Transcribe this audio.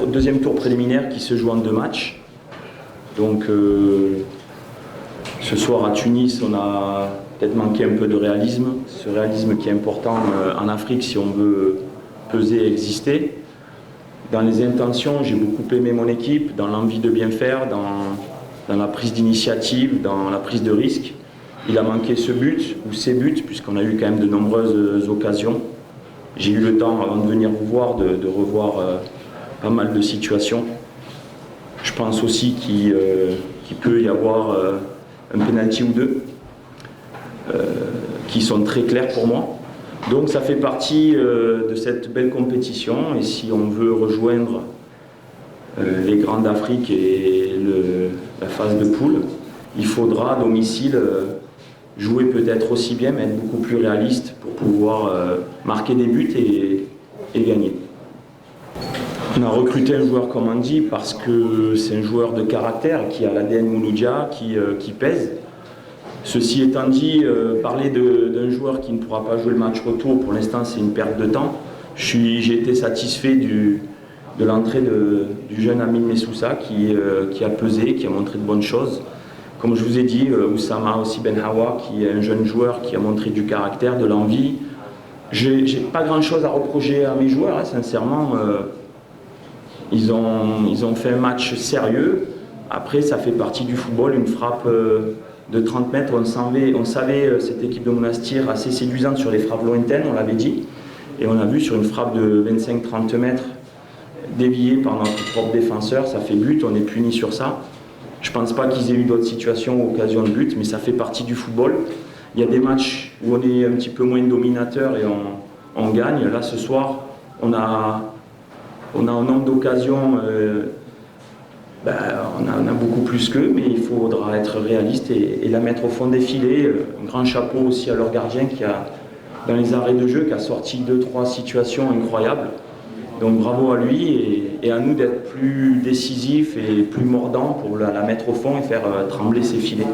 deuxième tour préliminaire qui se joue en 2 matchs. Donc ce soir à Tunis, on a peut-être manqué un peu de réalisme. Ce réalisme qui est important en Afrique si on veut peser et exister. Dans les intentions, j'ai beaucoup aimé mon équipe, dans l'envie de bien faire, dans la prise d'initiative, dans la prise de risque. Il a manqué ce but, ou ces buts, puisqu'on a eu quand même de nombreuses occasions. J'ai eu le temps, avant de venir vous voir, de revoir pas mal de situations. Je pense aussi qu'il peut y avoir un penalty ou 2 qui sont très clairs pour moi. Donc ça fait partie de cette belle compétition, et si on veut rejoindre les grands d'Afrique et la phase de poule, il faudra à domicile jouer peut-être aussi bien, mais être beaucoup plus réaliste pour pouvoir marquer des buts et gagner. On a recruté un joueur comme Andy parce que c'est un joueur de caractère qui a l'ADN Mouloudia, qui pèse. Ceci étant dit, parler d'un joueur qui ne pourra pas jouer le match retour, pour l'instant c'est une perte de temps. J'ai été satisfait de l'entrée du jeune Amin Messoussa qui a pesé, qui a montré de bonnes choses. Comme je vous ai dit, Oussama aussi Ben Hawa, qui est un jeune joueur qui a montré du caractère, de l'envie. J'ai pas grand chose à reprocher à mes joueurs, hein, sincèrement. Ils ont fait un match sérieux. Après, ça fait partie du football, une frappe de 30 mètres. On savait cette équipe de Monastir assez séduisante sur les frappes lointaines, on l'avait dit. Et on a vu sur une frappe de 25-30 mètres déviée par notre propre défenseur, ça fait but, on est puni sur ça. Je ne pense pas qu'ils aient eu d'autres situations ou occasions de but, mais ça fait partie du football. Il y a des matchs où on est un petit peu moins dominateur et on gagne. Là, ce soir, on a un nombre d'occasions, on a beaucoup plus qu'eux, mais il faudra être réaliste et la mettre au fond des filets. Un grand chapeau aussi à leur gardien qui a, dans les arrêts de jeu, qui a sorti 2-3 situations incroyables. Donc bravo à lui et à nous d'être plus décisifs et plus mordants pour la mettre au fond et faire trembler ses filets.